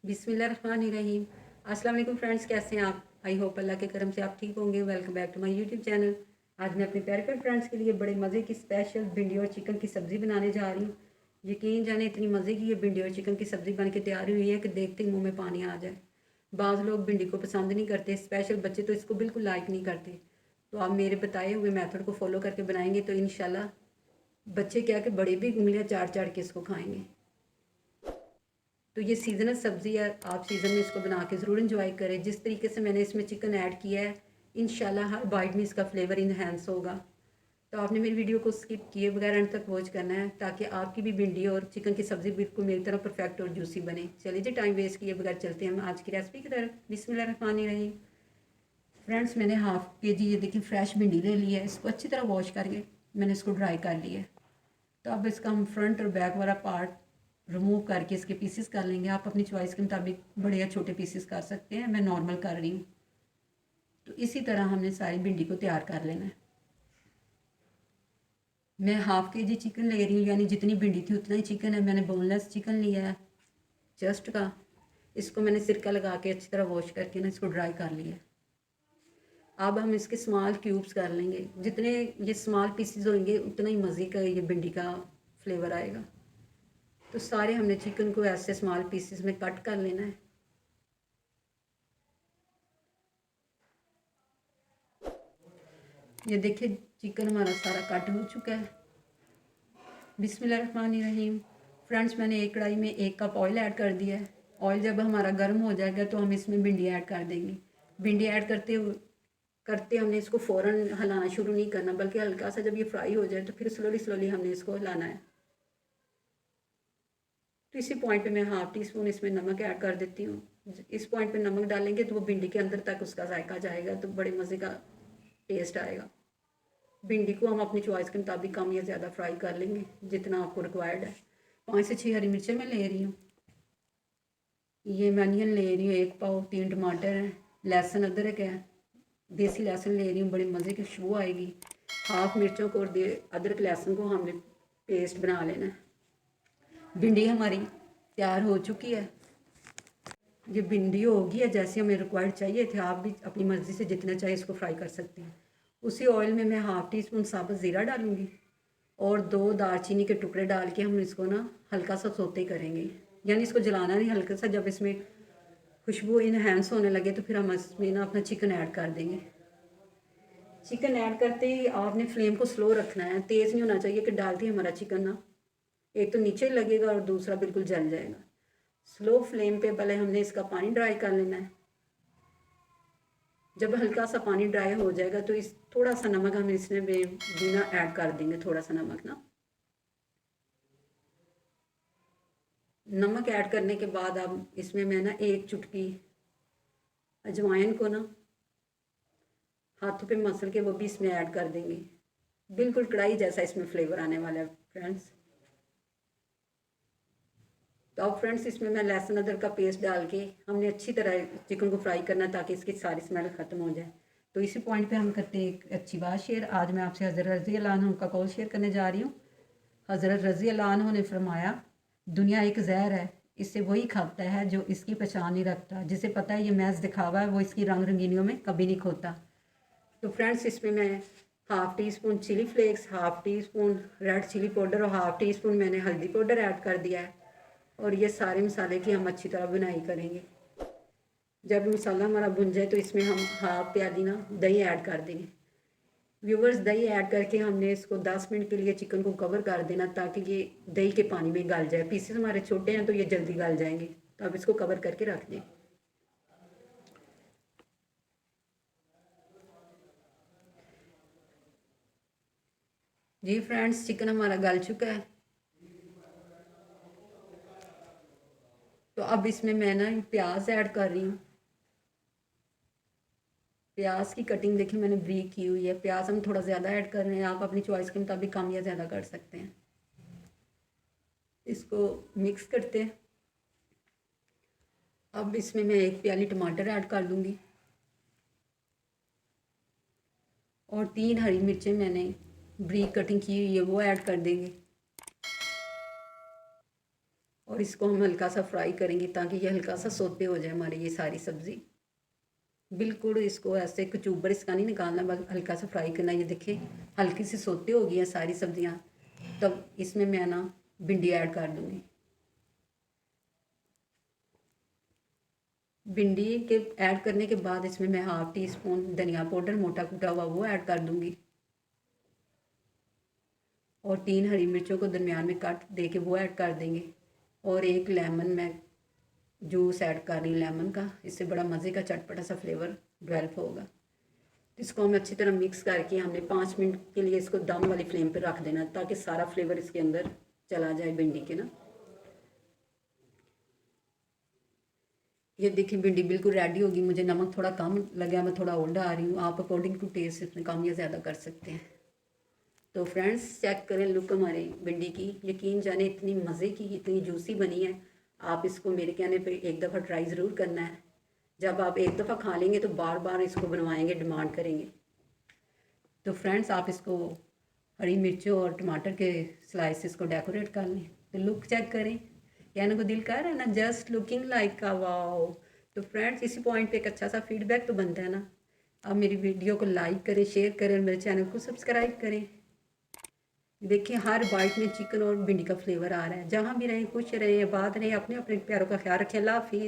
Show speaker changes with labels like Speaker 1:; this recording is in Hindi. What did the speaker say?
Speaker 1: बिस्मिल्लाहिर्रहमानिर्रहीम। अस्सलाम वालेकुम फ्रेंड्स, कैसे हैं आप? आई होप अल्लाह के करम से आप ठीक होंगे। Welcome back to my YouTube channel. आज मैं अपने प्यारे प्यारे फ्रेंड्स के लिए बड़े मज़े की स्पेशल भिंडी और चिकन की सब्ज़ी बनाने जा रही हूँ। यकीन जाने इतनी मज़े की ये भिंडी और चिकन की सब्ज़ी बन के तैयार हुई है कि देखते ही मुँह में पानी आ जाए। बाज़ लोग भिंडी को पसंद नहीं करते, स्पेशल बच्चे तो इसको बिल्कुल लाइक नहीं करते। तो आप मेरे बताए हुए मेथड को फॉलो करके बनाएंगे तो इंशाल्लाह बच्चे क्या कि बड़े भी उंगलियाँ चाट चाट के इसको खाएंगे। तो ये सीज़नल सब्ज़ी है, आप सीज़न में इसको बना के ज़रूर इंजॉय करें। जिस तरीके से मैंने इसमें चिकन ऐड किया है, इंशाल्लाह हर बाइट में इसका फ्लेवर इन्हेंस होगा। तो आपने मेरी वीडियो को स्किप किए बगैर एंड तक वॉच करना है ताकि आपकी भी भिंडी और चिकन की सब्ज़ी बिल्कुल मेरी तरह परफेक्ट और जूसी बने। चलिए जी, टाइम वेस्ट किए बगैर चलते हैं हम आज की रेसिपी की तरफ। बिस्मिल्लाहिर्रहमानिर्रहीम। फ्रेंड्स, मैंने हाफ़ के जी ये देखिए फ्रेश भिंडी ले ली है। इसको अच्छी तरह वॉश करके मैंने इसको ड्राई कर लिया है। तो अब इसका हम फ्रंट और बैक वाला पार्ट रिमूव करके इसके पीसेस कर लेंगे। आप अपनी चॉइस के मुताबिक बड़े या छोटे पीसेस कर सकते हैं, मैं नॉर्मल कर रही हूँ। तो इसी तरह हमने सारी भिंडी को तैयार कर लेना है। मैं हाफ़ के जी चिकन ले रही हूँ, यानी जितनी भिंडी थी उतना ही चिकन है। मैंने बोनलेस चिकन लिया है चेस्ट का। इसको मैंने सिरका लगा के अच्छी तरह वॉश करके ना इसको ड्राई कर लिया है। अब हम इसके स्मॉल क्यूब्स कर लेंगे। जितने ये स्मॉल पीसेस होंगे उतना ही मज़े का ये भिंडी का फ्लेवर आएगा। तो सारे हमने चिकन को ऐसे स्मॉल पीसेस में कट कर लेना है। ये देखिए चिकन हमारा सारा कट हो चुका है। बिस्मिल्लाहिर्रहमानिर्रहीम। फ्रेंड्स, मैंने एक कढ़ाई में 1 कप ऑयल ऐड कर दिया है। ऑयल जब हमारा गर्म हो जाएगा तो हम इसमें भिंडी ऐड कर देंगे। भिंडी ऐड करते हमने इसको फ़ौरन हिलाना शुरू नहीं करना, बल्कि हल्का सा जब ये फ्राई हो जाए तो फिर स्लोली स्लोली हमने इसको हिलाना है। तो इसी पॉइंट पे मैं हाफ़ टी स्पून इसमें नमक ऐड कर देती हूँ। इस पॉइंट पे नमक डालेंगे तो वो भिंडी के अंदर तक उसका जायका जाएगा, तो बड़े मज़े का टेस्ट आएगा। भिंडी को हम अपनी चॉइस के मुताबिक कम या ज़्यादा फ्राई कर लेंगे जितना आपको रिक्वायर्ड है। 5 से 6 हरी मिर्चें मैं ले रही हूँ। ये मैं अनियन ले रही हूँ 1 पाव, 3 टमाटर हैं, लहसुन अदरक है, देसी लहसुन ले रही हूँ, बड़ी मज़े की खुशबू आएगी। हाफ़ मिर्चों को और अदरक लहसुन को हमने पेस्ट बना लेना है। भिंडी हमारी तैयार हो चुकी है। ये भिंडी होगी है जैसे हमें रिक्वायर्ड चाहिए थे। आप भी अपनी मर्ज़ी से जितना चाहिए इसको फ्राई कर सकते हैं। उसी ऑयल में मैं हाफ़ टी स्पून साबुत ज़ीरा डालूँगी और 2 दालचीनी के टुकड़े डाल के हम इसको ना हल्का सा सौते करेंगे, यानी इसको जलाना नहीं, हल्का सा जब इसमें खुशबू इनहेंस होने लगे तो फिर हम इसमें ना अपना चिकन ऐड कर देंगे। चिकन ऐड करते ही आपने फ्लेम को स्लो रखना है, तेज़ नहीं होना चाहिए कि डालते ही हमारा चिकन ना एक तो नीचे लगेगा और दूसरा बिल्कुल जल जाएगा। स्लो फ्लेम पे पहले हमने इसका पानी ड्राई कर लेना है। जब हल्का सा पानी ड्राई हो जाएगा तो इस थोड़ा सा नमक हम इसमें भी ना ऐड कर देंगे, थोड़ा सा नमक ना। नमक ऐड करने के बाद अब इसमें मैं ना 1 चुटकी अजवाइन को ना हाथों पे मसल के वो भी इसमें ऐड कर देंगे। बिल्कुल कढ़ाई जैसा इसमें फ्लेवर आने वाला है फ्रेंड्स। तो अब फ्रेंड्स इसमें मैं लहसुन अदरक का पेस्ट डाल के हमने अच्छी तरह चिकन को फ्राई करना ताकि इसकी सारी स्मेल ख़त्म हो जाए। तो इसी पॉइंट पे हम करते हैं एक अच्छी बात शेयर। आज मैं आपसे हज़रत रज़ी अल्लाह अन्हु का कौल शेयर करने जा रही हूँ। हज़रत रज़ी अल्लाह अन्हु ने फरमाया, दुनिया एक जहर है, इससे वही खाता है जो इसकी पहचान नहीं रखता। जिसे पता है ये महज दिखावा है, वो इसकी रंग रंगीनियों में कभी नहीं खोता। तो फ्रेंड्स इसमें मैं half teaspoon chilli flakes, half teaspoon red chilli powder और हाफ़ टी स्पून मैंने हल्दी पाउडर ऐड कर दिया है। और ये सारे मसाले की हम अच्छी तरह बुनाई करेंगे। जब मसाला हमारा भुन जाए तो इसमें हम हाफ़ प्याली ना दही ऐड कर देंगे। व्यूवर्स, दही ऐड करके हमने इसको 10 मिनट के लिए चिकन को कवर कर देना ताकि ये दही के पानी में गल जाए। पीसेस हमारे छोटे हैं तो ये जल्दी गल जाएंगे। तो अब इसको कवर करके रख दें। जी फ्रेंड्स, चिकन हमारा गल चुका है। तो अब इसमें मैं ना प्याज ऐड कर रही हूँ। प्याज की कटिंग देखिए मैंने ब्रीक की हुई है। प्याज हम थोड़ा ज़्यादा ऐड कर रहे हैं, आप अपनी चॉइस के मुताबिक कम या ज़्यादा कर सकते हैं। इसको मिक्स करते हैं। अब इसमें मैं 1 प्याली टमाटर ऐड कर दूंगी और 3 हरी मिर्चें मैंने ब्रीक कटिंग की हुई है वो ऐड कर देंगे। और इसको हम हल्का सा फ्राई करेंगे ताकि ये हल्का सा सोते हो जाए हमारी ये सारी सब्ज़ी। बिल्कुल इसको ऐसे कचूबर इसका नहीं निकालना, बस हल्का सा फ्राई करना। ये देखिए हल्की सी सोते हो गई हैं सारी सब्जियां। तब इसमें मैं ना भिंडी ऐड कर दूंगी। भिंडी के ऐड करने के बाद इसमें मैं 1/2 टीस्पून धनिया पाउडर मोटा कूटा हुआ वो ऐड कर दूंगी, और 3 हरी मिर्चों को दरमियान में काट दे के वो ऐड कर देंगे, और 1 लेमन मैं जूस ऐड कर रही हूँ लेमन का। इससे बड़ा मज़े का चटपटा सा फ्लेवर डेवलप होगा। इसको हमें अच्छी तरह मिक्स करके हमने 5 मिनट के लिए इसको दम वाली फ्लेम पर रख देना ताकि सारा फ्लेवर इसके अंदर चला जाए भिंडी के ना। ये देखिए भिंडी बिल्कुल रेडी होगी। मुझे नमक थोड़ा कम लगा, मैं थोड़ा और डाल रही हूँ। आप अकॉर्डिंग टू टेस्ट इसमें कम या ज़्यादा कर सकते हैं। तो फ्रेंड्स चेक करें लुक हमारी भिंडी की, यकीन जाने इतनी मज़े की, इतनी जूसी बनी है। आप इसको मेरे कहने पे एक दफ़ा ट्राई ज़रूर करना है। जब आप एक दफ़ा खा लेंगे तो बार बार इसको बनवाएंगे, डिमांड करेंगे। तो फ्रेंड्स आप इसको हरी मिर्चों और टमाटर के स्लाइसेस को डेकोरेट कर लें। तो लुक चेक करें, कहने को दिल कर रहा है ना, जस्ट लुकिंग लाइक का वाओ। तो फ्रेंड्स इसी पॉइंट पे एक अच्छा सा फीडबैक तो बनता है ना। आप मेरी वीडियो को लाइक करें, शेयर करें और मेरे चैनल को सब्सक्राइब करें। देखिए हर बाइट में चिकन और भिंडी का फ्लेवर आ रहा है। जहाँ भी रहें खुश रहें, आबाद रहें, अपने अपने प्यारों का ख्याल रखें। अल्लाह हाफिज़।